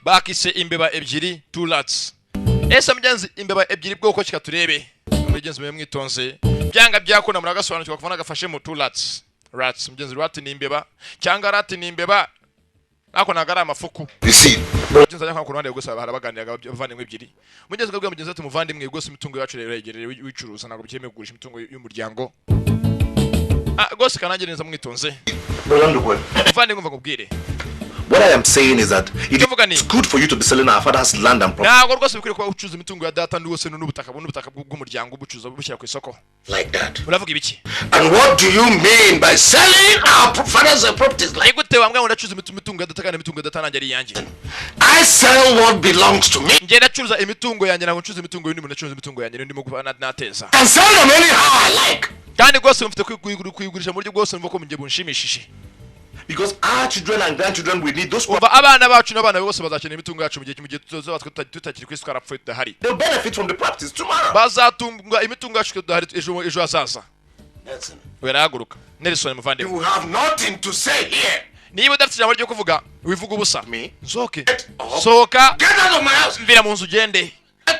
bakise imbeba ebyiri two rats ese mugenzi imbeba ebyiri bwoko kika turebe mugenzi mwe mwitonze byanga byakona muragasobanukirwa kuvana gafashe mu two rats mugenzi rat ni imbeba cyangwa rat ni imbeba ako nagara amafuku isi mugenzi ajya kuruhande gusa barabaganiraga bavandimwe ebyiri mugenzi gabwe mugenzi ati muvandimwe gose imitungo yacu rero yegereye wicuruza nago bikeme kugurisha imitungo y'umuryango gose kananje neza mwitonze muvandimwe mva kubwire. What I am saying is that it's good for you to be selling our father's land and property. Like that. And what do you mean by selling our father's properties like that? I sell what belongs to me. And sell them anyhow I like. Because our children and grandchildren will need those. They'll benefit from the practice tomorrow. Listen. You have nothing to say here. Me? Get out of my house.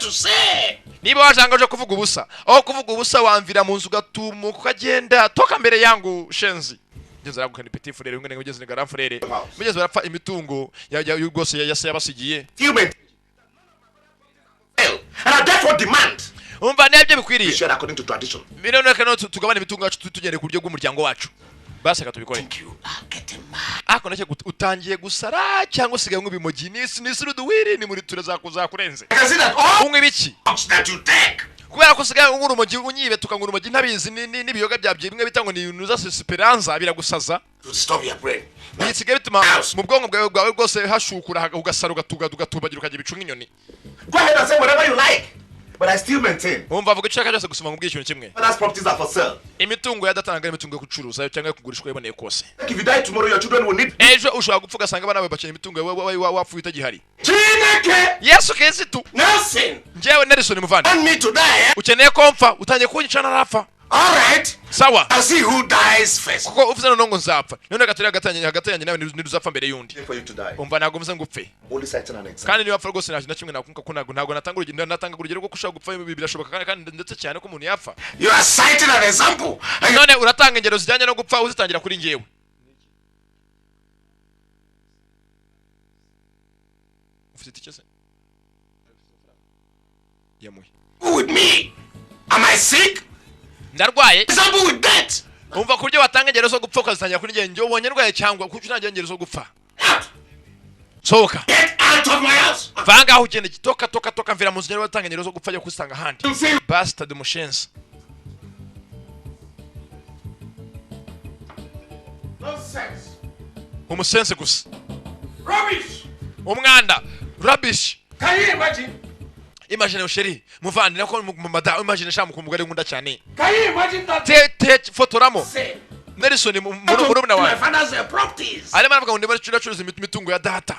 To say. Niba wajanga kuvuga ubusa aho kuvuga ubusa wamvira mu nzu gatumuka ukagenda toka mbere yangu shenzi ngeze ragukana petit frère ngene ngeze ni grand frère mugeze barapfa imitungo ya gose yase yabasigiye and that's what demand umva nebye bikwiriye share according to tradition birone kana tugabana imitungo yacu tugende ku buryo bw'umuryango wacu base katubikore ako nake utangiye gusara cyangwa sigaye nk'ibimogi nisiruduwiri ni muri tureza kuzakurenze umwe biki that you take kubera ko sigaye nk'urumogi unyibe tukangura urumogi ntabizi nibiyoga byabye bimwe bitango ni nuza esperanza biragusaza stop your brain nisigaye bituma mu bwonko bwawe bwose hashukura ugasara ugatubagira ukagira bicunga inyoni go ahead and say whatever you like. But I still maintain. Umva vuga cyaka cyose gusoma mubwiye ikintu kimwe. Father's properties are for sale. Imitungo yadatanga imitungo yo kucuruza cyangwa kugurishwa yiboneye kose. If you die tomorrow your children will need. Ejo ushobora gupfuka sanga bana babakeneye imitungo wapfuye itagihari. Chineke. Yesu Kristo. Nelson. Njewe Nelson muvandi. Want me to die? Ukeneye komfa utangiye kunyicana rafa. All right. Sawa. I'll see who dies first. Kuko ufite nongo nzapfa. None gatari hagati nawe niduzapfa mbere yundi. For you to die. Umva nago mvuze ngupfe. Only citing an example. Kandi niba apfa rwose na kimwe nakunka ko ntago natanga urugero rwo kushaka gupfa birashoboka kandi ndetse cyane ko umuntu yapfa. You are citing an example. None uratanga ingero zijyanye no gupfa uzitangira kuri ngewe. Ufite iki se? Yamuye. With me. Am I sick? Ndarwaye example with that umva kuryo watanga ngero zo gupfa ukazitangira kuri ngenje ubonye ndwaye cyangwa kuko nta ngero zo gupfa soka get out of my house vanga aho ugende toka mvira mu nzu watanga ngero zo gupfa yo kusanga handi bastard mushenzi nonsense umusense gusa rubbish umwanda rubbish can you imagine usheri muvandi nako mumada imagine shamu kumugare nkunda cyane can you imagine that te fotoramo Nelson murumuna wawe ale maravuga ngo ndimo curuza imitungo ya data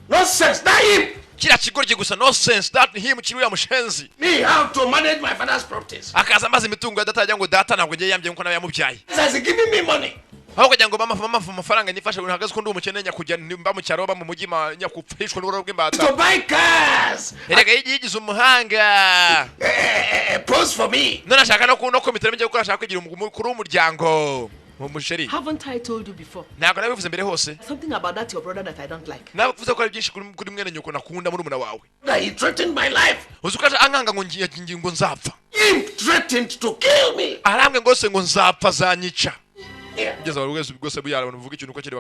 no sense that him kira kigorye gusa no sense that him kiri ya mushenzi me how to manage my father's properties akaza maze imitungo ya data ajya ngo data ntabwo ngiye yambye nko nawe yamubyaye is giving me money aho kujya ngo mama amafaranga nyifashe uhagaze ko ndi umukene nyakujya mba mu cyaro ba mu mujyi nyakupfishwe n'uburo bw'imbata to buy cars erega yigize umuhanga pose for me none ashaka no komitera mujye gukora ashaka kugira umukuru w'umuryango mu musheri haven't I told you before ntabwo nabivuze mbere hose something about that your brother that I don't like navuze ko ari byinshi kuri mwene nyoko nakunda muri umuna wawe he threatened my life uzukaje ankanga ngo ngingo nzapfa he threatened to kill me arambwe ngose ngo nzapfa zanyica ngeze barugeze bwose buyara abantu vuga ikintu uko kiri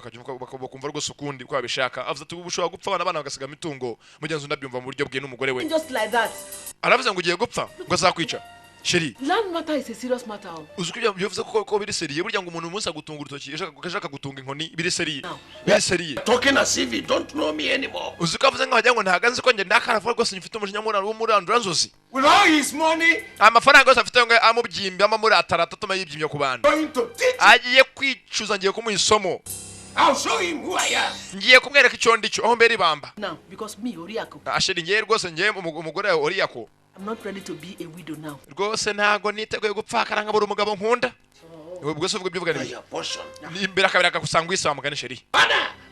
bakumva rwose ukundi ko abishaka avuze ati ubushobora gupfa abana bagasiga mitungo mugenzi ndabyumva mu buryo bwe n'umugore we just like that aravuze ngo ugiye gupfa ngo azakwica sheri land matter is a serious matter uzukubya byovuze ko biri seriye burya ngo umuntu umunsi agutunga urutoki ashaka gutunga inkoni biri seriye talking as if you don't know me anymore uzukavuze ngo hajya ngo ntaganze ko nge ndakaravuga rwose nyifite umujinya muri Andranzozi with all his money amafaranga yose afite ngo amubyimbe amamuri ataratuma yibyimye ku bantu agiye kwicuza ngiye kumuha isomo I'll show him who I am. Ngiye kumwereka icyo ndico aho mbere ibamba now because me Oriyako asheri ngiye rwose ngiye umugore wawe Oriyako I'm not ready to be a widow now. Rwose ntago niteguye gupfakara nkabura umugabo nkunda. Ubwo se uvuga ibyo uvuga ni imbere akabira akakusanga wisaba mugane sheri.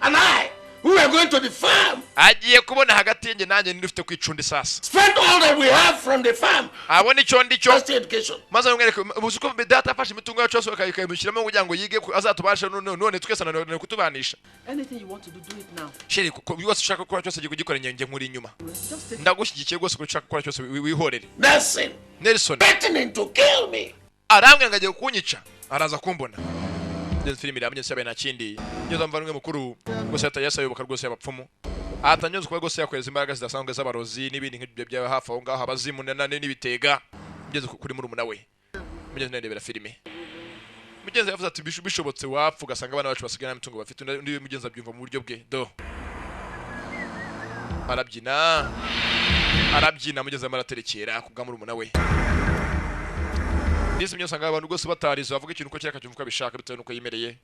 And I We are going to the farm. agiye kubona hagati yenge nanjye ndifite kwicunda isasa Spend all that we have from the farm. abone icyo ndicyo Just education. maze umwereke ubuzi ko data afashe imitungo yacu yose akayimushyiramo kugira ngo yige azatubashe none twese nanone kutubanisha. Anything you want to do it now. Sheri ko byose ushaka gukora cyose giye kugikora nyenge nkuri inyuma ndagushyigikiye rwose ko ushaka gukora cyose wihorere. That's it. Nelson Threatening to kill me. arambwe ngagiye kunyica araza kumbona. Ndetse filime iramenye sabe na kindi nyoza mvanwe mukuru rwose atayasayoboka rwose abapfumu atanyoza kuba rwose yakweza imbaraga zidasanzwe z'abarozi n'ibindi nk'ibyo bya hafi aho ngaho abazimu n'ibitega mugeze kuri murumuna we mugeze ndebera filime mugeze yavuze ati bishobotse wapfu gasanga abana bacu basigana n'imitungo bafite undi mugeze abyumva mu buryo bwe do arabyina mugeze amaraterekera kubwa murumuna we. Nisi mnyo sanga abantu gose batarizo bavuga ikintu ko cyaka cyumvuka bishaka bitewe nuko yimereye.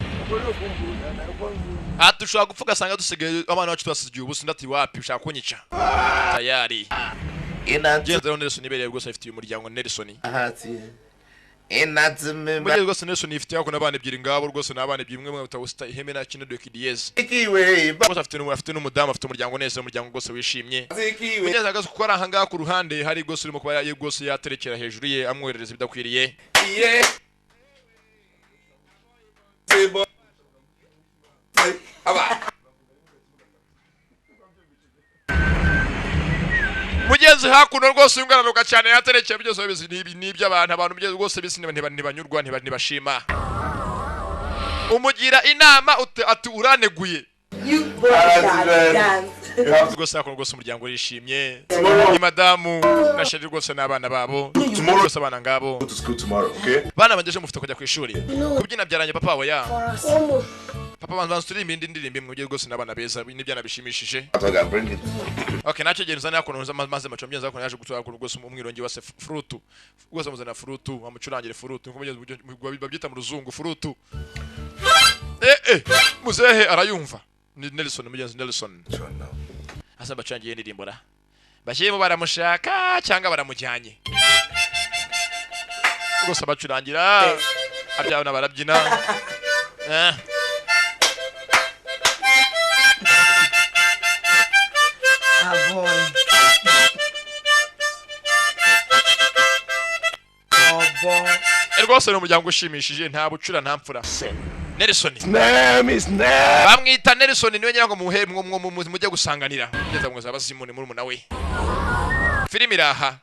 Atushaka gupfuka sanga dusigaye abana bacu twasigiye ubusi ndati wapi ushaka kunyica. Tayari. Jenzo Nelson ibereye gose afite umuryango Nelson. Mugeze gose Nelson ifite yako nabane ebyiri ngabo rwose nabane ebyiri mwe mutawusta iheme na kino dokidiyeze. Gose afite n'umudamu afite umuryango neza umuryango gose wishimye. Mugeze agaze gukora ahanga ku ruhande hari gose urimo kuba gose yaterekera hejuru ye amwoherereza bidakwiriye. Mugeze hakuno rwose ungaranuka cyane yaterekeye byose bizi nibyo abantu mugeze rwose bisi ntibanyurwa ntibashima. Umugira inama ati uraneguye. Rwose hakuno rwose umuryango urishimye. Ni madamu na sheri rwose n'abana babo. Rwose abana ngabo. Bana bangeje mufite kujya ku ishuri. Kubyina byaranye papa we ya. Papa banza turirimba indi ndirimbo mwe rwose n'abana beza n'ibyana bishimishije. Okay nacyo genza nako nza maze macho myenza ko yaje gutwara ku rwose umwirongi wase frutu. Rwose muzana frutu amucurangire frutu nko babyita mu ruzungu frutu. Muzehe arayumva. Nelson mugenzi Nelson. Asa bacangiye ndirimbo ra. Bashyemo baramushaka cyangwa baramujyanye. Rwose bacurangira abyabona barabyina. Rwose n'umuryango ushimishije nta bucura nta mfura. Nelson bamwita Nelson niwe nyango mujye gusanganira ngeza mwe zabazimune muri munawe. Filime iraha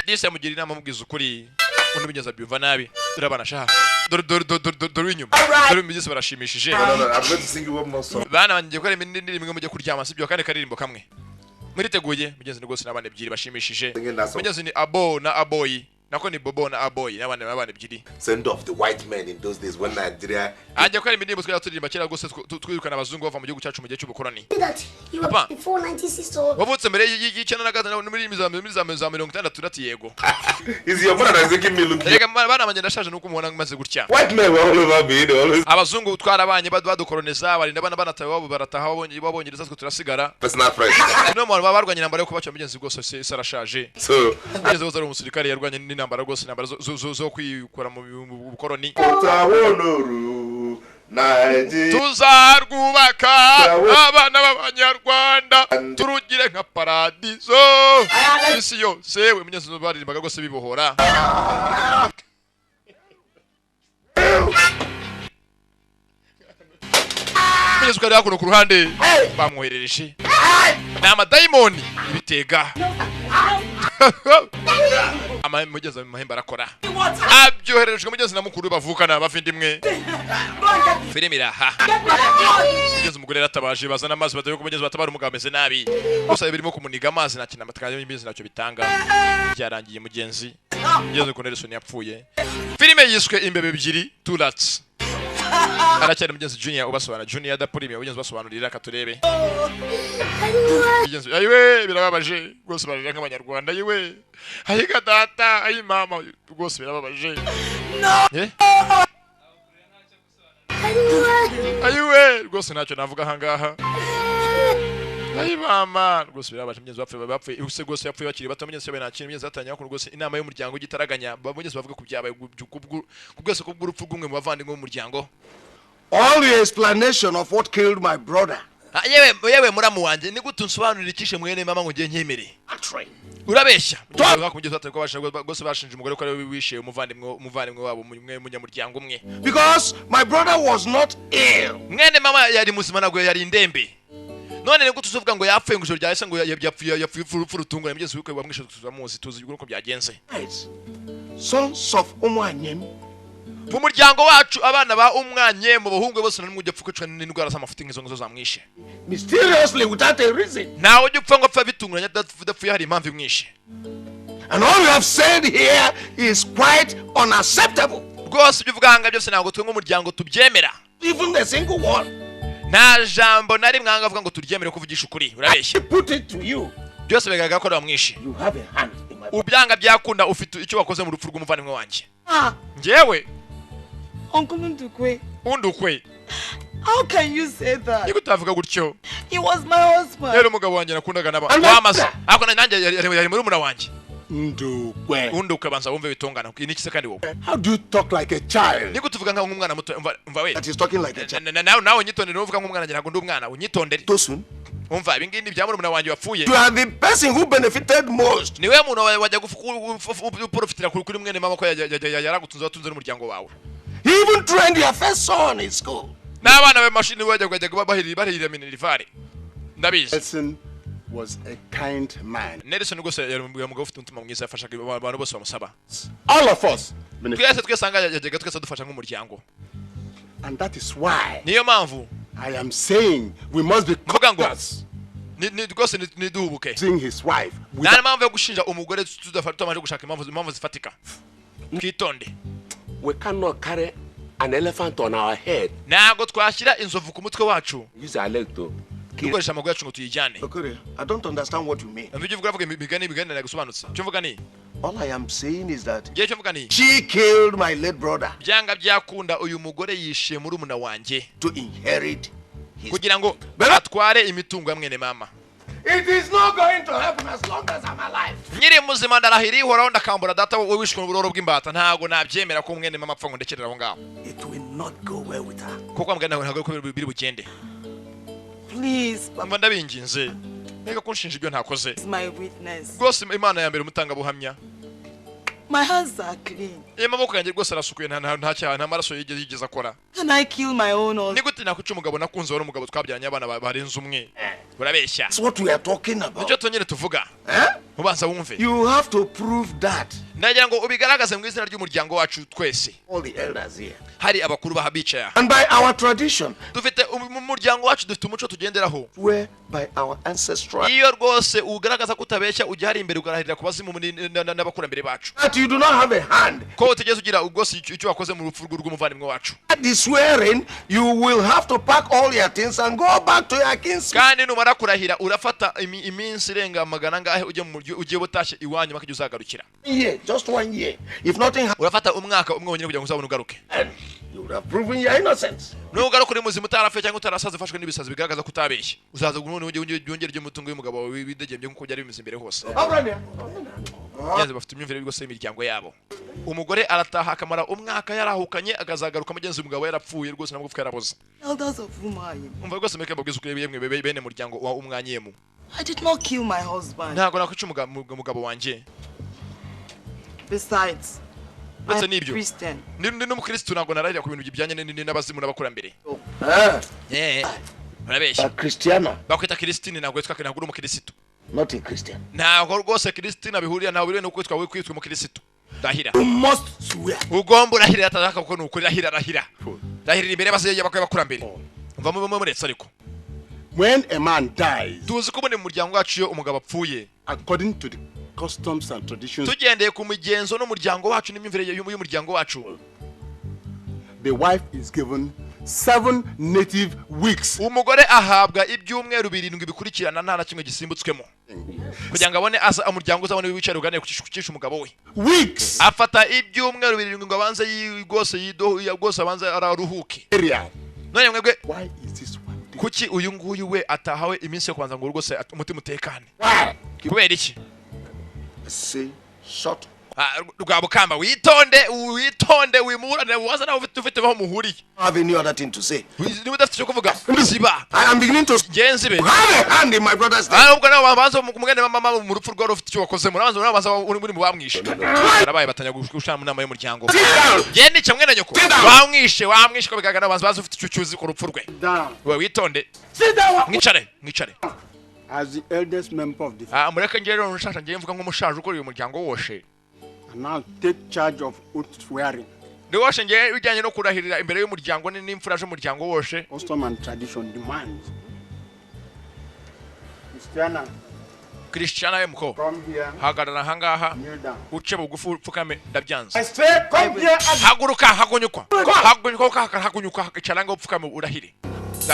dise mugira inama mubwiza ukuri undi bigeza byumva nabi turabana shaha dore inyuma dore mugeze barashimishije. Bana bangiye ko imindi ndirimwe mujye kuryama sibyo kandi karirimbo kamwe muriteguye mugeze rwose n'abana ebyiri bashimishije. Mugeze ni abo na aboyi nako ni bobo na aboyi n'abana ebyiri. Send off the white men in those days when Nigeria ajya ko imindi twari turirimba kera rwose twirukana abazungu bava mu gihugu cyacu mu gihe cy'ubukoroni. Wavutse mbere y'icana na gatanu muri za 60 turati yego. Is your mother making me look? Rega bana banje ndashaje nuko umubona maze gutya. White men were all over me always. Abazungu twarabanye badukoloniza barinda bana banatawe wabo barataha babongereza twe turasigara. Personal friend. No muntu babarwanye nambara yo kubaca mugenzi rwose sarashaje. So, ngeze uzari umusirikare yarwanye n'intambara rwose intambara zo kwikora mu bukoroni. Tuzarwubaka abana b'abanyarwanda turugire nka paradizo isi yose we mugenzi baririmbaga rwose bibohora. Mugenzi ukari hakuno ku ruhande bamwoherereje nama diamond ibitega mugeze mu mahembe arakora abyoherejwe mugeze na mukuru bavukana bavindimwe. Filime iraha mugeze umugore ratabaje bazana amazi badaye ko mugeze batabara umugabo ameze nabi gusa birimo kumuniga amazi nta kintu amatakaje y'imizi nacyo bitanga byarangiye mugenzi mugeze ko Nelson yapfuye. Filime yiswe imbebe ebyiri two rats aracyari mugenzi Junior ubasobanura Junior adapurime mugenzi basobanurira katurebe. Mugenzi ayiwe birababaje rwose barira nk'abanyarwanda ayiwe ayiga data ayi mama rwose birababaje. Ayiwe rwose ntacyo navuga hangaha ayi mama rwose birababaje mugenzi bapfuye use rwose yapfuye bakiri bato mugenzi yabaye nta mugenzi atanya ko rwose inama y'umuryango gitaraganya mugenzi bavuga ku byabaye ku bwese ko bw'urupfu rw'umwe mu bavandimwe b'umuryango. all your explanation of what killed my brother. yewe muramu wanje ni gute unsobanurira ikishe mwene mama ngo ngiye nkemere urabeshya gose bashinje umugore ko ari wishe umuvandimwe wabo munyamuryango umwe, because my brother was not ill. mwene mama yari muzima nagwe yari indembe. None ni gute uvuga ngo yapfuye ngo ijoro ryahise ngo yapfuye urutungura mugeze wiko bamwishe tuzamuzi tuzi uko byagenze. Sons of Umwanyem, mu muryango wacu abana ba umwanye mu bahungu bose nari mujya pfuka n'indwara z'amafuti ngizo zamwishe mysteriously without a reason. Nawe ujye upfa ngo apfa bitunguranye dapfuye hari impamvu imwishe. And all you have said here is quite unacceptable. Rwose ibyo uvuga hanga byose ntabwo twe nk'umuryango tubyemera. Even the single one. Nta jambo nari mwanga avuga ngo turyemere kuvugisha ukuri. Urabeshya. Put it to you. Byose bigaragara ko bamwishe. You have a hand in my ubyanga byakunda ufite icyo wakoze mu rupfu rw'umuvandimwe wanjye. Njyewe Uncle Ndukwe. Undukwe. How can you say that? Niko tavuga gutyo. He was my husband. Rero umugabo wanjye nakundaga naba. Wamaze. Ako nanjye yari muri umura wanjye. Ndukwe. Undukwe banza wumve bitongana. Ni iki se kandi wowe? How do you talk like a child? Niko tuvuga nka umwana muto umva we. That is talking like a child. Nawe nyitondere uvuga nk'umwana njye ntago ndi umwana. Unyitondere. Too soon. Umva ibi ngibi bya muri wanjye wapfuye. You are the person who benefited most. Niwe muntu wajya guprofitira kuri mwene mama ko yaragutunze watunze n'umuryango wawe. He even trained your first son in school. N'abana be mashini wajya bahirira minerivare. Ndabizi. Nelson was a kind man. Nelson gose yari umugabo ufite umutima mwiza yafashaga abantu bose bamusaba. All of us. Twese sanga yajyaga twese dufasha nk'umuryango. And that is why niyo mpamvu I am saying we must be cautious. Gose ni duhubuke. Seeing his wife. Nta mpamvu yo gushinja umugore tutamaje gushaka impamvu zifatika. Twitonde. We cannot carry an elephant on our head. Nago twashyira inzovu ku mutwe wacu. Use our leg to dukoresha amaguru yacu ngo tuyijyane. I don't understand what you mean. Mvije uvuga imigani nagusobanutse. Cyo mvuga ni all I am saying is that ngiye cyo mvuga ni she killed my late brother. Byanga byakunda uyu mugore yishe muri umuna wanjye to inherit his kugira ngo atware imitungo ya mwene mama. It is not going to happen as long as I'm alive. Nyiri muzima ndarahiri horaho ndakambura data wowe wishwe n'uburoro bw'imbata ntago nabyemera ko mwene mama apfa ngo ndekerera aho ngaho. It will not go well with her. Kuko mbwa ntago ko biri bugende. Please, Papa. Ndabinginze. Nega kunshinja ibyo ntakoze. My witness. Rwose Imana ya mbere umutanga buhamya. My hands are clean. Amaboko yanjye rwose arasukuye nta cyaha nta maraso yigeze akora. Can I kill my own husband? Nigute nakuca umugabo nakunze wari umugabo twabyaranye abana barenze umwe. Urabeshya. That's what we are talking about. Nicyo tonyine tuvuga. Ubanza wumve. You have to prove that. Nagira ngo ubigaragaze mu izina ry'umuryango wacu twese. All the elders here. Hari abakuru bahabicaya. And by our tradition. Dufite umuryango wacu dufite umuco tugenderaho. Where by our ancestral. Iyo rwose ugaragaza kutabeshya ujya hari imbere ugarahirira kubazimu n'abakurambere bacu. That you do not have a hand. Ko utegeze ugira ubwose icyo wakoze mu rupfu rw'umuvandimwe wacu. At the swearing, you will have to pack all your things and go back to your kinsmen. Kandi numara kurahira urafata iminsi irenga magana ngahe ugiye butashye iwanyu makije uzagarukira. Yeah, just 1 year. If nothing urafata umwaka umwe wonyine kugira ngo uzabone ugaruke. You would have proven your innocence. Nugaruka uri muzima utarafe cyangwa utarasaze ufashwe n'ibisazi bigaragaza ko utabeshye. Uzaza yongera ry'umutungo w'umugabo widegembye nkuko byari bimeze imbere hose. Yanze bafite imyumvire y'ubwo se imiryango yabo. Umugore arataha akamara umwaka yarahukanye agazagaruka mugenzi umugabo yarapfuye rwose namwe gufika yaraboze. Elders of Umwanye. Umva rwose meke mbabwiza ukuri yemwe bene muryango wa umwanyemu. I did not kill my husband. Ntago nakwica umugabo wanjye. Besides, I'm a Christian. Ndi n'umukristo ntago nararira ku bintu bijyanye n'abazimu n'abakurambere. Urabeshya. Christiana. Bakwita Christine ntago yitwa ntago uri umukristo. Not a Christian. Ntago rwose Christine bihuriye ntago biri no kwitwa umukristo. Rahira. You must swear. Ugomba urahira atazaka kuko nuko rahira. Rahira imbere baziye bakurambere. Umva mu muretse ariko. When a man dies, tuzi ko mu muryango wacu yo umugabo apfuye, according to the customs and traditions, tugendeye ku migenzo n'umuryango wacu n'imyumvire y'umuryango wacu, the wife is given 7 native weeks. Umugore ahabwa ibyumweru 7 bikurikirana nta na kimwe gisimbutswemo. Kugira ngo abone asa umuryango uzabone wicare uganire kukisha umugabo we. Weeks. Afata ibyumweru 7 ngo abanze yigose abanze araruhuke. None mwebwe why is this one? Kuki uyu nguyu we atahawe iminsi yo kwanza ngo rwose umutima utekane? Kubera iki? Say shut. Rwabukamba witonde wimurane wazana ufite baho muhuri. Have any other thing to say? Niba udafite cyo kuvuga ziba. I am beginning to Genzi be. have a hand in my brother's death. Ubwo nawe babanza mugende mama mu rupfu rwa rufite cyo wakoze murabanza muri mu bamwishe. Barabaye batanya gushana mu nama y'umuryango. Gende cyamwe na nyoko. Wamwishe ko bigaragara babanza ufite cyo cyuzi ku rupfu rwe. We witonde. Mwicare. As the eldest member of the mureke ngere n'ushasha ngiye mvuga nk'umushaje ukuriye umuryango woshe. and now take charge of oath swearing. Ndiwoshe ngiye bijyanye no kurahirira imbere y'umuryango n'imfura z'umuryango woshe. Custom and tradition demands. Christiana mko. Come here. Hagarara hangaha. Kneel down. Uce bugufu upfukame ndabyanze. I say come here. Haguruka hagunyuka icaranga upfukame urahire.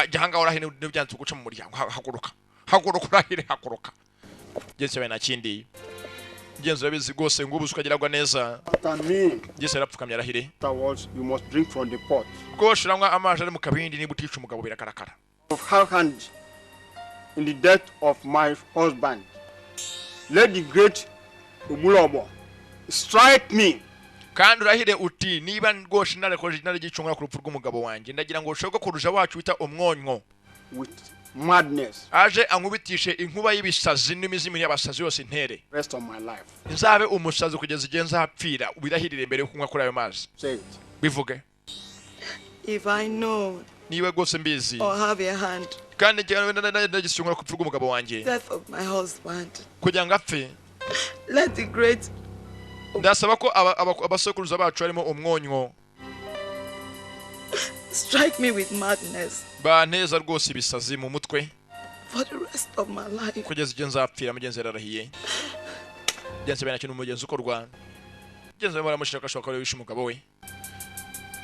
Jahanga urahire ndabyanze guca mu muryango. Haguruka urahire haguruka. Jese bena kindi. Genzo yabizi gose ngubu ukagiragwa neza. Jese rapfukamye arahire. Afterwards you must drink from the pot. Goshiramwa amaje ari mu kabindi niba utica umugabo birakarakara. Of her hand in the death of my husband. Let the great Obulobo strike me. Kandi urahire uti niba ngoshi nare gicungura ku rupfu rw'umugabo wanjye ndagira ngo ushobora kuruja wacu wita umwonyo with madness. Aje ankubitishe inkuba y'ibisazi n'imizimiri y'abasazi yose intere. Rest of my life. Nzabe umusazi kugeza igihe nzapfira ubirahirire imbere yo kunywa kuri ayo mazi. Say it. Bivuge. If I know Niwe gose mbizi. or have a hand, Kandi ndagicungura ku rupfu rw'umugabo wanjye. death of my husband, Kugira ngo apfe. let the great Ndasaba ko abasokuruza bacu arimo umwonyo. strike me with madness Banteza rwose ibisazi mu mutwe. for the rest of my life. Kugeza igihe nzapfira mugenzi yarahiye. Genze bena kintu mugenzi ukorwa. Genze baramushaka ko wishe umugabo we.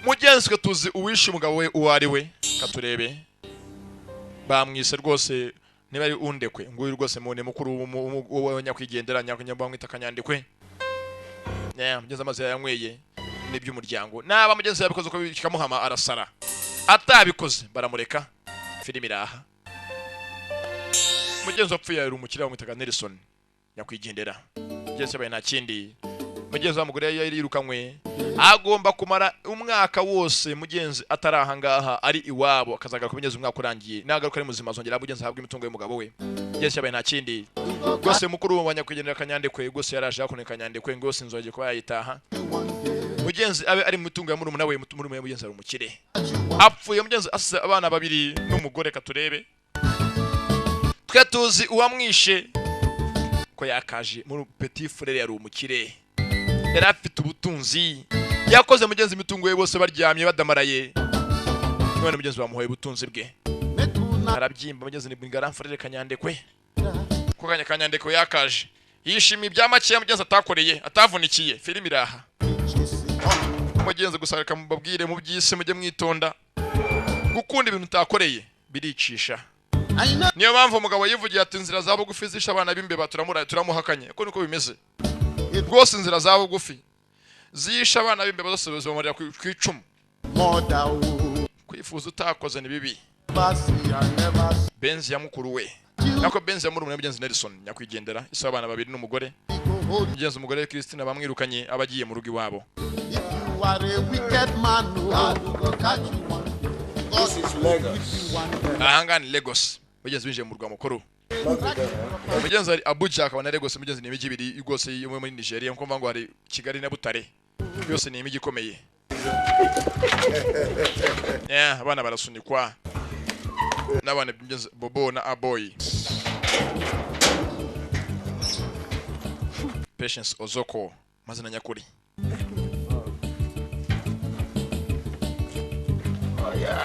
Mugenzi ko tuzi uwishe umugabo we uwari we katurebe. Bamwise rwose niba ari undekwe nguyu rwose mune mukuru w'abanyakwigendera nyakanyabamwita kanyandikwe. Mugenzi amaze yanyweye n'iby'umuryango. Naba mugenzi yabikoze ko bikamuhama arasara. Atabikoze baramureka. Filimi iraha. Mugenzi wapfuye yari umukiriya w'umwitaga Nelson nyakwigendera. Mugenzi yabaye nta kindi. Mugenzi wa mugore yari yirukanywe agomba kumara umwaka wose mugenzi ataraha ngaha ari iwabo akazagaruka kumenyeza umwaka urangiye nagaruka ari muzima zongera mugenzi ahabwa imitungo y'umugabo we. Mugenzi yabaye nta kindi. Gose mukuru w'abanyakwigendera kanyandekwe gose yaraje akone kanyandekwe gose inzoje kuba yayitaha. Mugenzi abe ari mu mitungo ya murumuna we mugenzi ari umukire. Apfuye mugenzi asize abana babiri n'umugore katurebe. Twe tuzi uwamwishe ko yakaje muri petit frère yari umukire. Yari afite ubutunzi. Yakoze mugenzi imitungo ye bose baryamye badamaraye. None mugenzi bamuhoye ubutunzi bwe. Arabyimba mugenzi ni Bingara frère kanyandekwe. Ko kanyandekwe yakaje. Yishimi by'amake mugenzi atakoreye atavunikiye filimi iraha. Mugenzi gusarika mubabwire mu byise mujye mwitonda. Gukunda ibintu utakoreye biricisha. Niyo mpamvu umugabo yivugiye ati inzira za bugufi zisha abana b'imbeba turamuhakanye. Uko niko bimeze. Rwose inzira za bugufi zisha abana b'imbeba zose bazomurira ku icumu. Kwifuza utakoze ni bibi. Benzi ya mukuru we. Nako Benzi ya murumuna mugenzi Nelson nyakwigendera isa abana babiri n'umugore. Mugenzi umugore Christine bamwirukanye abagiye mu rugo iwabo. This is Lagos. Ahangani Lagos. Mugenzi winjiye mu rwa mukuru. Mugenzi ari Abuja akaba na Lagos mugenzi ni imijyi ibiri rwose yo muri Nigeria nko mvango hari Kigali na Butare. Byose ni imijyi ikomeye. Abana barasunikwa. Nabane mugenzi Bobo na Aboy. Patience Ozoko mazina nyakuri.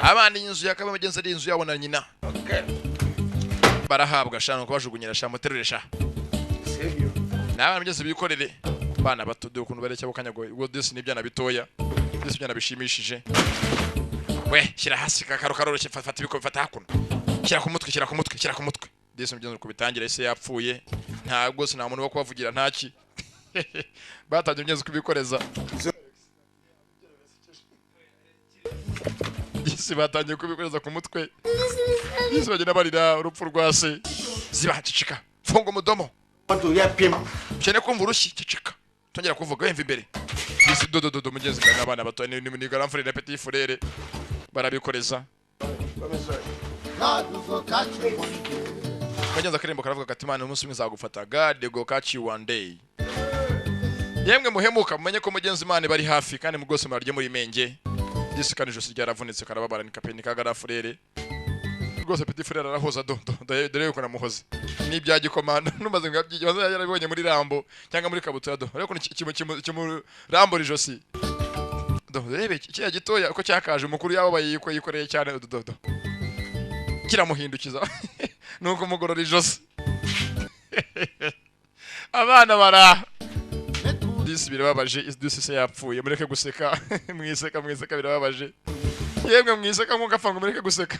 Abana inzu yakaba mugenzi ari inzu yabona nyina. Barahabwa shano kubajugunyira shamutereresha. Nabana mugenzi bikorere. Bana bato de ukuntu bareke bukanyago. Ubwo disi nibyana bitoya. Disi byana bishimishije. We shira hasi kakaro fata biko fata hakuno. Shira ku mutwe. Disi mugenzi kubitangira ise yapfuye. Nta gose nta muntu wo kubavugira ntaki. Batajye mugenzi kubikoreza. Disi batangiye kubikoreza ku mutwe. Disi bagenda barira urupfu rwase. Ziba cicika. Funga umudomo. Want to hear him? Cyane kumva urushyi cicika. tongera kuvuga wemva imbere isi do mugenzi kandi abana bato ni grand frère na petit frère barabikoreza bagenza karembo karavuga kati Imana umunsi umwe izagufata God go catch you one day yemwe muhemuka mumenye ko mugenzi Imana bari hafi kandi mugose murarye muri menge disikana ijosi ryaravunitse karababara ni kapeni ka grand frère rwose petit frère arahoza dore ko namuhoze ni byagikomanda numaze ngabyigiye yarabonye muri Rambo cyangwa muri Kabutura ariko kimu Rambo rijosi rebe kiya gitoya uko cyakaje umukuru yababaye yuko yikoreye cyane kiramuhindukiza nuko umugorora ijosi abana bara disi birababaje disi se yapfuye mureke guseka mwiseka birababaje yemwe mwiseka nko gafanga mureke guseka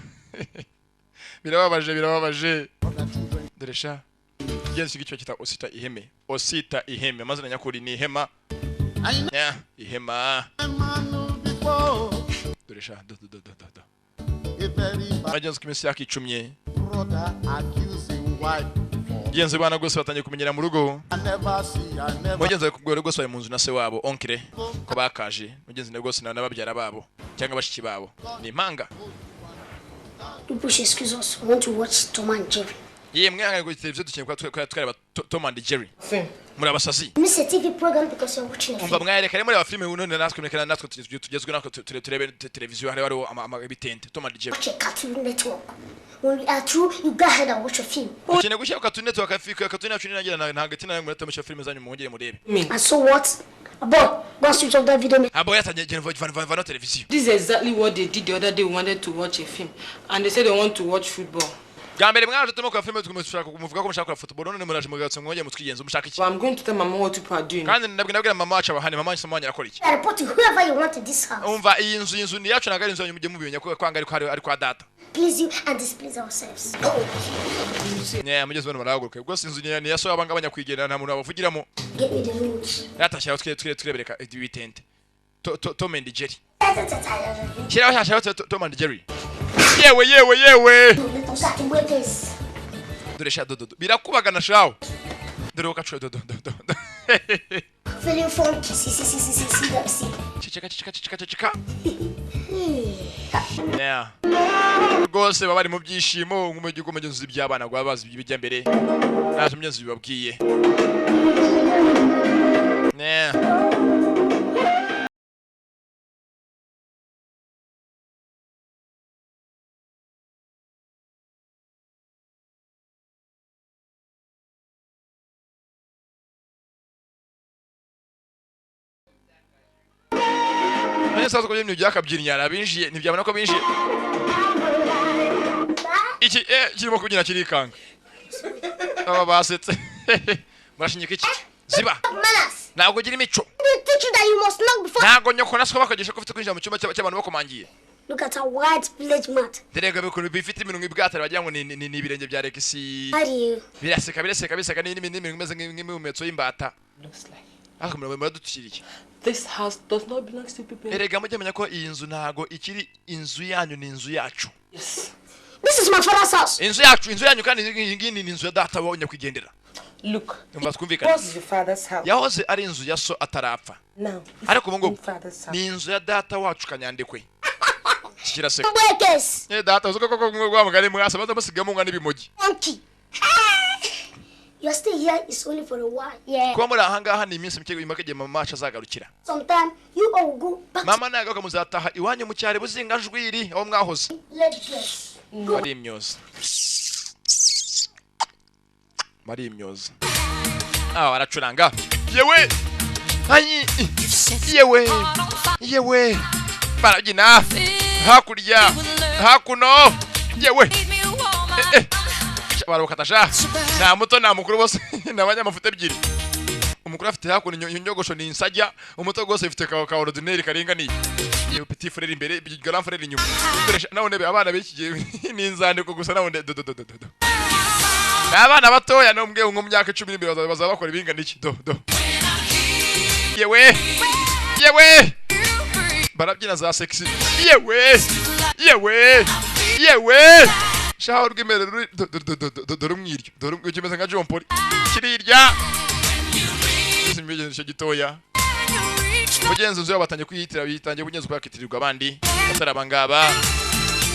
birababaje Doresha genzi gicyo kita osita iheme amazina nyakuri ni ihema ihema Doresha agenzi kimisi yakicumye genzi bana gose batanye kumenyera mu rugo mugenzi kubwira gose bari mu nzu na se wabo onkire ko bakaje mugenzi ne gose n'ababyara babo cyangwa bashiki babo ni impanga Push, excuse us. I want to watch Tom and Jerry. Yeah, I'm going to television to tell Tom and Jerry. Muri abasazi. Miss a TV program because you're watching a film. Umva mwayerekane muri abafilme uno natwe tugezwe nako turebe televiziyo hari bitente Tom and Jerry. Watch a Cartoon Network. When we are through, you go ahead and watch a film. Ukine gushya Cartoon Network afika Cartoon yacu nagira ntagati na muri tamusha filme zanyu muhongere murebe. And so what? Boy, go switch off that video. Aboya tanye van televiziyo. This is exactly what they did the other day. We wanted to watch a film and they said they want to watch football. Gambere mwaje tumo kwa filme tumushaka kumuvuga ko mushaka football none muraje mugatso mwoje mutwigenza umushaka iki. I'm going to tell mama what people are doing. Kandi nabwira mama wacu abahane mama nse mwanya akora iki. Report to whoever you want in this house. Umva iyi nzu ni yacu nagari nzu mujye mubimenya ko kwanga ari kwa data. Please you and displease ourselves. Yeah, mugeze bano barahaguruka. Ubwo sinzu ni yaso abanga abanyakwigendera nta muntu abavugiramo. Get me the rules. Yatashyira turebereka ibitente. Tom and Jerry. Kira washyira Tom and Jerry. Yewe. Doresha birakubagana shawo. Dore ukacu Feeling funky. See. Chika. Yeah. Gose babari mu byishimo nk'umujyi ukomegenza iby'abana gwa bazi bijya mbere. Naje myenzi bibabwiye. Yeah. Sasa kwa ibintu byakabyinira abinjiye ntibyabona ko binjiye iki kirimo kubyina kirikanga aba basetse murashinyika iki ziba ntabwo gira imico ntabwo nyoko naswa bakagisha ko ufite kwinjira mu cyumba cy'abantu bakomangiye. Look at our white village mat. Terega bikuru bifite iminungu ibwatara bagira ngo ni ibirenge bya Rexi. Biraseka n'ibintu bimeze nk'imimetso y'imbata. Looks like This house does not belong to people. Erega mujye menya ko iyi nzu ntago ikiri inzu yanyu ni inzu yacu. Yes. This is my father's house. Inzu yanyu kandi iyi ni inzu ya data wawe nyakwigendera. Look. What's your father's house? Yahoze ari inzu ya so atarapfa. No. Ariko ubwo ni inzu ya data wacu kanyandekwe. Kiraseka. Data uzuko koko ngwa mugari mwasa baza basigamo ngwa n'ibimogi. Monkey. You stay here is only for a while. Yeah. Kwa muri ahangaha ni iminsi mike imakege mama acha zagarukira. Sometime you all go back. Mama nagaga muzataha iwanyu mu cyare buzinga jwiri aho mwahoze. Mari imyoza. Mari imyoza. Aracuranga. Yewe. Ayi. Yewe. Baragina. Hakurya. Hakuno. Yewe. Barukatasha na muto na mukuru bose nabanya amafuta ebyiri umukuru afite hakuno inyogosho ni insajya umuto gose ifite ka ordinaire karingani iyo petit frère imbere grand frère inyuma naone abana b'iki ni inzandiko gusa naone abana batoya no mbwe mu myaka 12 bazaba bakora ibingana iki yewe barabyina za sexy yewe shaho rw'imere dore umwiryo dore kimeze nka John Paul kirirya Simbigenze gitoya. Mugenzi uzo batanye kwihitira bitangiye bugenzi kwakitirirwa abandi. Bataraba ngaba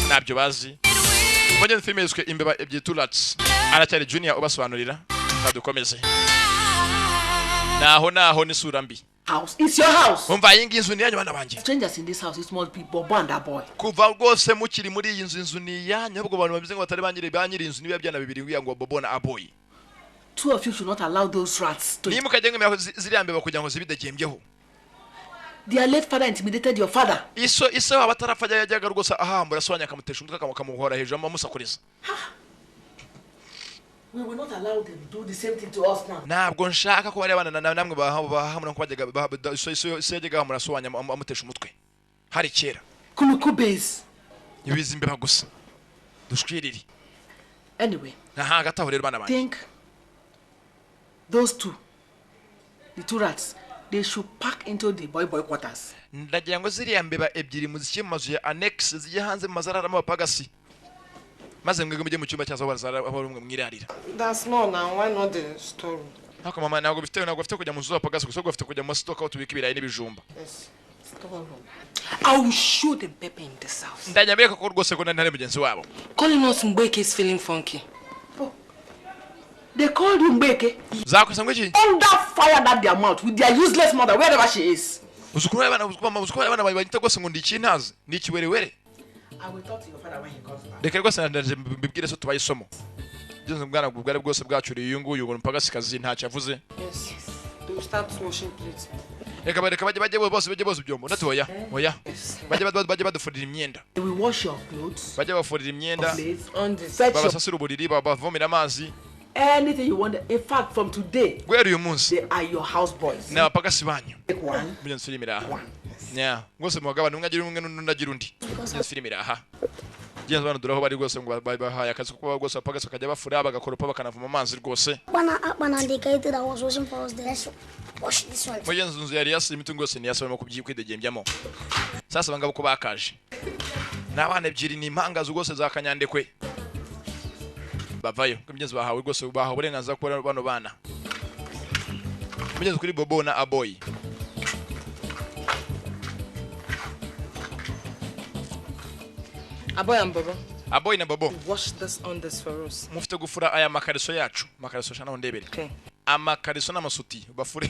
nabyo bazi. Mugenzi filime yiswe imbeba ebyiri Tulats. Aracyari junior ubasobanurira. Kadukomeze. Naho ni sura mbi. House. It's your house. Umva iyi nzu ni yanyu bana banje. Strangers in this house, it must be Bobo and that boy. Kuva rwose mukiri muri iyi nzu ni yanyu ahubwo abantu babize ngo batari banyiri inzu niba byana bibiri ngo ngo Bobo na Aboy. Two of you should not allow those rats to. Ni mukajye ngomera ziriambe bakugira ngo zibidegembyeho. Their late father intimidated your father. Iso abatarafajya yajyaga rwose ahambura soanya akamutesha umutwe akamuhora hejuru amusakuriza. We will not allow them to do the same thing to us now. Ntabwo nshaka ko bari abana namwe bahamura ko bajyaga so yajyaga hamura soanya amutesha umutwe. Hari kera. Kuluku base. Ibizimbe bagusa. Dushwiriri. Anyway. Aha gataho rero bana banje. Think those two, the two rats, they should pack into the boy quarters. Ndagira ngo ziriya mbeba ebyiri muzishyire mu mazu ya annex zijye hanze mu mazarara amapagasi. Maze mwege mujye mu cyumba cyazo barazara aho rumwe mwirarira. That's not now. Why not the storeroom? Hako mama ntabwo bifite kujya mu nzu z'apagasi gusa bafite kujya mu stock aho tubika ibirayi n'ibijumba. Yes. Storeroom. I will show them pepper in this house. Ndanyabeka ko rwose ko ntare mugenzi wabo. Calling us Mbeke is feeling funky. They called you Mbeke. Zakosa ngo iki? Under fire that their mouth with their useless mother wherever she is. Uzukuru abana banyita rwose ngo ndikintazi ndikiwerewere. I will talk to your father when he comes back. Reka rwose ndaje mbibwire so tubaye isomo. Byenze ubwana bwari bwose bwacuriye uyu nguyu ngo mpagasi kazi ntacyo avuze. Yes. They will start washing plates. Reka bajye bose byombo ndatoya. Oya. Bajye badufurira imyenda. They will wash your clothes. Bajye bafurira imyenda. On this. Babasasira uburiri babavomera amazi. Anything you want. In fact, from today, Gwera uyu munsi. they are your house boys. Na bapagasi banyu. Take one. Byenze filimira. Yeah. Ngose mwagabana umwe agira umwe n'undagira undi. Byenze filimira aha. Byenze bana duraho bari rwose ngo bahaye akazi kuko rwose bapagasi akajya bafura bagakoropa bakanavoma amazi rwose. Bana indicated I was washing for us there. So wash this one. Mugenzi nzu yari yasi imitungo yose ni yasaba kubyikwidegembyamo. Sasa bangabo ko bakaje. Nabana ebyiri ni impanga rwose za Kanyandekwe. Bavayo kumugezi bahawe rwose bahawe uburenganzira ko bano bana. Mugezi kuri Bobo na Aboy. Aboy and Bobo. Aboy na Bobo. Wash this on this for us. Mufite gufura aya makariso yacu. Makariso shana ndebere. Okay. Amakariso n'amasuti bafure.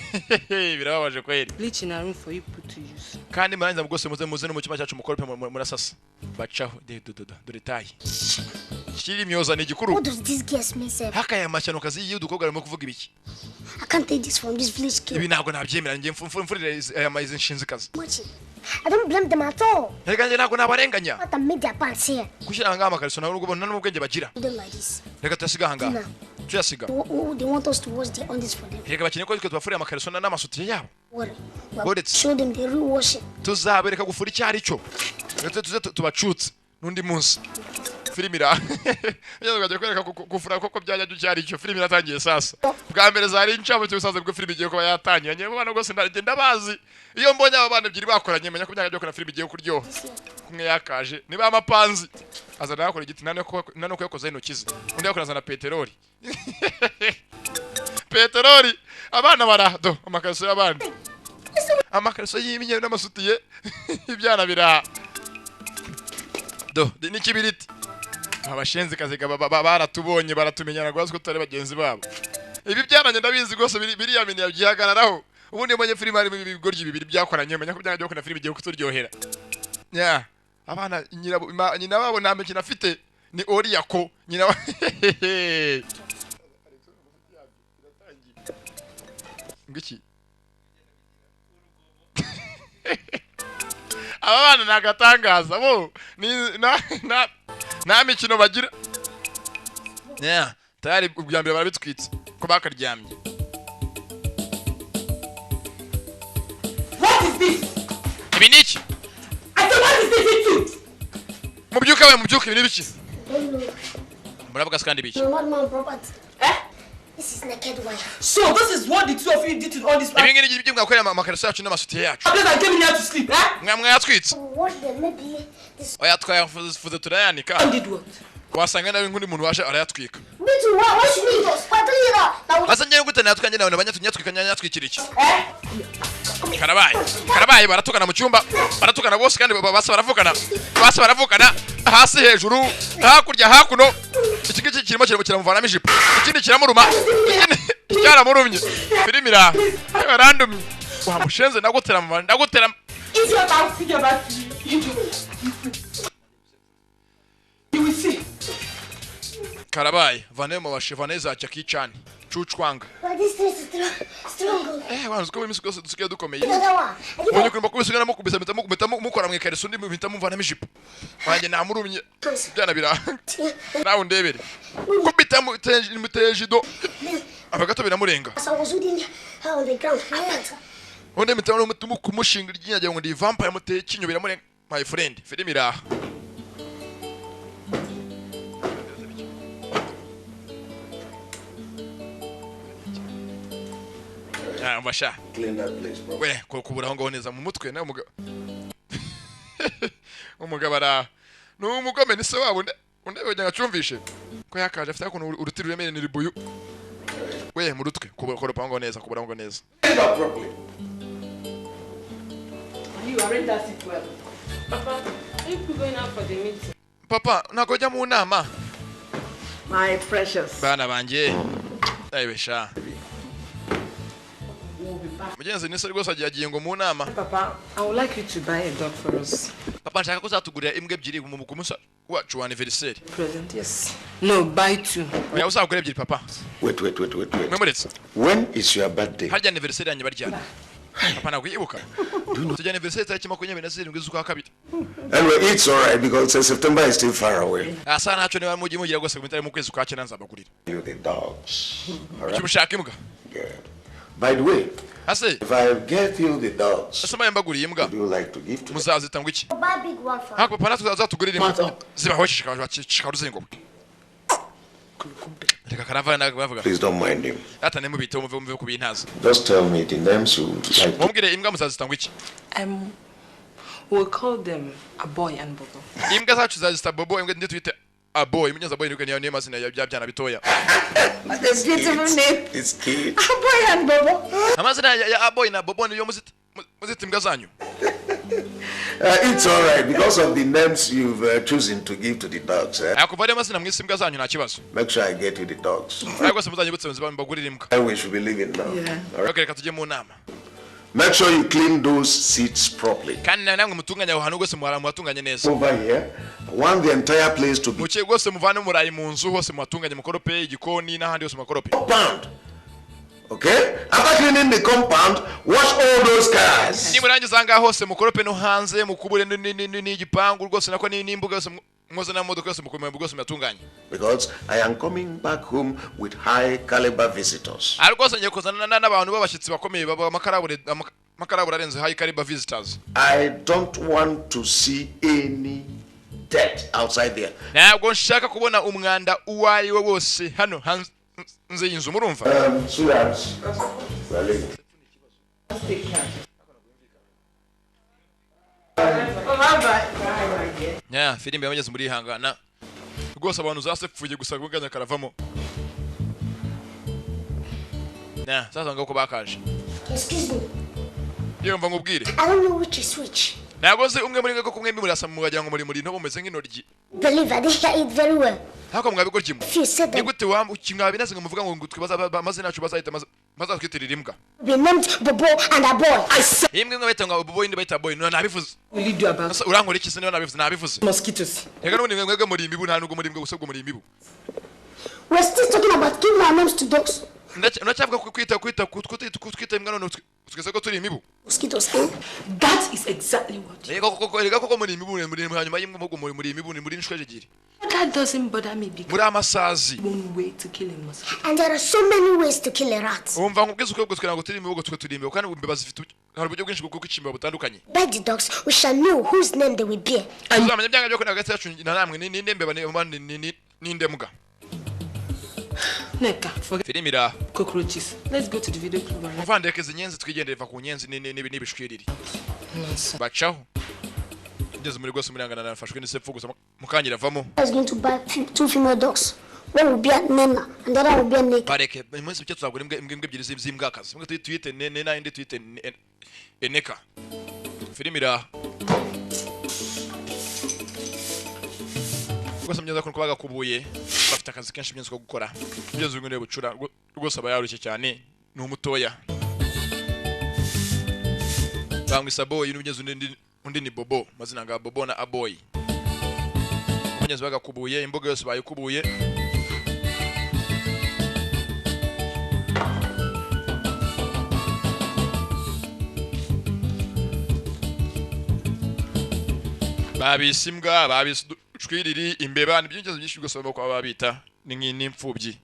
Birababaje kweli. Bleach in a room for you put to use. Kandi murangiza rwose muze no mu cyuma cyacu mukorope murasasa. Bacaho dore tayi. Kiri imyoza ni igikuru. What does this guess me say? Haka ya mashano kazi y'udukobwa arimo kuvuga ibiki. I can't take this from this village kid. Ibi ntabwo nabyemera ngiye mfurire aya mayize nshinze kazi. I don't blame them at all. Reka nje ntabwo nabarenganya. What I made their pants here. Kushira ngama makariso nawe ubwo nta n'ubwenge bagira. Do them like this. Reka tuyasiga hanga. Tina. Tuyasiga. They want us to wash the on this for them. Reka bakeneye ko tubafurira amakariso n'amasuti yabo. What? Show them the real washing. Tuzabereka gufura icyari cyo. Tuze tubacutse n'undi munsi. Filimira. Yaje kwereka gufura koko byajya cyari cyo filimi yatangiye sasa. Bwa mbere zari incamo cyusaze bwo filimi igiye kuba yatangiye. Nyemo bana gose ndagenda bazi. Iyo mbonye aba bana ebyiri bakoranye menya ko byanga byo kora filimi igiye kuryoha. Kumwe yakaje. Niba amapanzi. Azana yakora igiti nane ko yakoze intokize. Undi yakoraza na peteroli. Peteroli. Abana barado amakariso y'abandi. Amakariso y'imye n'amasutiye. Ibyana biraha. Do ni kibiriti. Abashenzi kaziga baratubonye baratumenyana gwazo ko tutari bagenzi babo. Ibi byananye ndabizi gose biriyamini yabyihagararaho. Ubundi mbonye filime ari ibigoryi bibiri byakoranye menya ko byanga byo kuna filime igiye kuturyohera. Yeah. Abana nyina babo nambe kinafite ni Oriyako nyina Ngiki. Aba bana nagatangaza bo ni na mikino bagira. Yeah, tayari ubwambere barabitwitse ko bakaryamye. What is this? Ibi niki? I said what is this? Mubyuka ibi biki? Muravuga skandi biki? No, man property. Eh? This is naked wife. So this is what the two of you did to all this. Ibi ngiri ibyo mwakorera amakariso yacu n'amasutiye yacu. I came in here to sleep, eh? Mwamwe yatwitse. Wash them maybe this. Oya twayafuze turayanika. I did what? Wasanga nawe nk'undi muntu waje arayatwika. Me too. What should we do? What do you know? Asa ngiye gute natwe kanje nawe banyatwikanya nyatwikira iki Karabaye baratukana mu cyumba baratukana bose kandi basa baravukana hasi hejuru hakurya hakuno iki gice kirimo kiramuvana mijipo ikindi kiramuruma ikindi cyaramurumye firimira random wa mushenze ndagutera It's your back. You will see. Karabaye vanemo bashivaneza cyakicani cucwanga But this is strong. wanzu ko imisi kose dusigaye dukomeye Another one. Mwenye kurimo kubisugana mukubisa mukora mu ikariso ndi mpita muvana mijipo wanjye namurumye byana biranga nawe ndebere kubita mutejido abagato biramurenga So I was reading her on the ground. onde mitano mutumu kumushinga ryinyaje ngo ndi vampire muteye kinyo biramurenga my friend filimira Mbasha. Clean that place, bro. We kuburaho ngo neza mu mutwe na umugabara n'umugome ni se wabo unde ngacumvishe ko yakaje afite kuno urutiro remene ni ribuyu we mu rutwe kubura ngo neza kubura ngo neza Clean up properly. You arrange that seat well. Papa, if we're going out for the meeting. Papa nakojya mu nama My precious. bana banje ayibesha We'll be back. mugenzi nise rwose agiye ngo mu nama Papa, I would like you to buy a dog for us. papa nshaka ko zatugurira imbwa ebyiri mu kumusa wacu wa anniversaire Present, yes. No, buy two. oya uzagura ebyiri papa Wait. mwemuretse When is your birthday? harya anniversaire yanjye baryana papa nakwibuka tujya anniversaire tariki 27 z'ukwa kabiri Anyway, it's alright because September is still far away. asa ntacyo niba mujye mugira rwose kumitari mu kwezi kwa cyenda nzabagurira You the dogs. Alright? cyumushaka imbwa Good. By the way, ase if I get you the dogs, asa maye mbaguriye imbwa would you like to give to them? muzazita ngo iki Buy a big one for hako papa natwe azatugurira imbwa Mato. zibaho shikaruzengo reka karava bavuga Please don't mind him. ata nemubite umuve kubintaza Just tell me the names you like. mumbwire imbwa muzazita ngo iki We'll call them a boy and Bobo. imbwa zacu zazita bobo imbwa ndi twite aboy mugenza boy niyo mazina ya byana bitoya What a beautiful name. It's kid. A boy and Bobo. amazina ya aboy na bobo niyo muzita imbwa zanyu It's alright because of the names you've chosen to give to the dogs. akuva rero amazina mwisi imbwa zanyu nta kibazo Make sure I get you the dogs. ariko se muzanyibutse mbagurira imbwa And we should be leaving now. Yeah. Alright. okay reka tujye mu nama Make sure you clean those seats properly. kandi namwe mutunganya aho hantu rwose muhatunganye neza Over here, I want the entire place to be mukiye rwose muvane umurayi mu nzu hose muhatunganye mukorope igikoni n'ahandi hose mukorope compound. Okay? After cleaning the compound, wash all those cars. nimurangiza ngaho hose mukorope no hanze mukubure n'igipangu rwose nako n'imbuga yose mwoze n'amodoka yose mukomeye rwose muyatunganye Because I am coming back home with high caliber visitors. ari rwose ngiye kuzana n'abantu b'abashyitsi bakomeye makarabura arenze high caliber visitors I don't want to see any dirt outside there. ntabwo nshaka kubona umwanda uwo ari we wose hano hanze y'inzu murumva Sweethearts. We're leaving. nya filime yabageze muri ihangana rwose abantu zasepfuye gusa kuganya karavamo nya sasa ngo ko bakaje Excuse me. iyo mva ngubwire I don't know which is which. ntabwo nzi umwe muri mwe ko kumwe murasa mugagira ngo muri nto bumeze nk'intoryi Believe I didn't hear it very well. hako mwabigora kimwe If you said ni that gute kimwabinaze ngo muvuga ngo twibaza amazina yacu bazahita bazatwitirira imbwa we named Bobo and a boy. I said imbwa imwe bayita ngo bobo indi bayita boy none nabivuze Will you do about sasa urankora iki se niba nabivuze mosquitoes? reka n'ubundi mwebwe muri imibu nta nubwo muri imbwa gusa bwo muri imibu we're still talking about giving our names to dogs. uracyavuga ko kwita imbwa none tugeze ko turi imibu Mosquitoes, eh? That is exactly what. reka koko muri imibu muri hanyuma y'imbwa ahubwo muri imibu muri inshwejegiri That doesn't bother me because muri amasazi one way to kill a mosquito. And there are so many ways to kill a rat. umva nkubwiza uko kugira ngo turi imibu twe turi imibu kandi imbeba zifite hari uburyo bwinshi bwo kwicimba butandukanye By the dogs, we shall know whose name they will bear. tuzamenya byanga byo kuna hagati yacu na namwe ninde mbeba ninde mbwa Neka, forget filime iraha cockroaches. Let's go to the video club. and- muvandeke izi nyenzi twigendere va ku nyenzi n'ibishwiriri Nonsense. bacaho ugeze muri rwose murihangana nafashwe n'isepfu gusa mukangira avamo I was going to buy two female dogs. One will be a Nena, and the other will be a Nick. bareke umunsi bike tuzagura imbwa ebyiri z'imbwakazi imwe tuyite nena indi tuyite eneka filimi iraha rwose mugeze ko bagakubuye bafite akazi kenshi byinshi ko gukora ugeze ngo bucura rwose aba yarushye cyane ni umutoya bangwisa boy n'ugeze undi ni bobo mazina nga bobo na aboy mugeze bagakubuye imboga yose bayikubuye babisimbwa babishwiriri imbeba nibyingezo byinshi rwose bako babita ni nk'imfubyi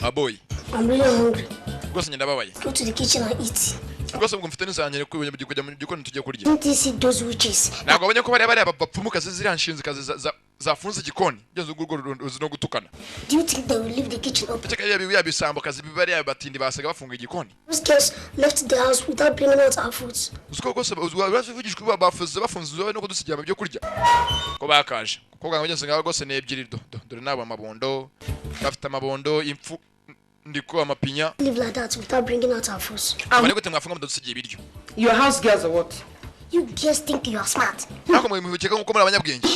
aboy I'm really hungry. rwose nyenda babaye Go to the kitchen and eat. rwose ngo mfite n'isanyere kujya mu gikoni tujye kurya Didn't you see those witches? ntabwo abonye ko bari abapfumukazi ziriya nshinzi kazi zafunze igikoni ugeze urwo ruzi no gutukana Do you think they will leave the kitchen open? cyaka yabisambo kazi bibari abatindi basaga bafunga igikoni Those girls left the house without bringing out our foods. usko rwose bazivugishwe bafunze no kudusigira mu byo kurya ko bakaje kuko bwa ngeze ngaho rwose n'ebyiri dore nabo amabondo bafite amabondo impfu ndiko amapinya Live like that without bringing out our foods. bari gute mwafunga mudusigiye ibiryo Your house girls are what? You girls think you are smart. nako mubikeka nkuko muri abanyabwenge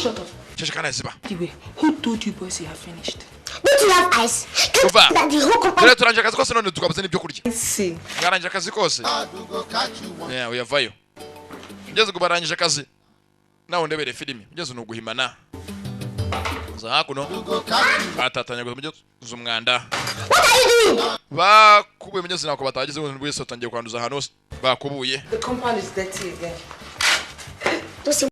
shashikana ziba Anyway, who told you boys you have finished? Don't you have eyes? Uva. That the whole company. Dore turangije akazi kose none tukabuze n'ibyo kurya Let's see. mwarangije akazi kose uyavayo ugeze kubarangije akazi nawe ndebere filimi ugeze nuguhimana za hakuno batatanya gusa mugeze umwanda What are you doing? bakubuye mugeze nako batagize ngo bwese utangiye kwanduza ahantu hose bakubuye The compound is dirty again. Don't say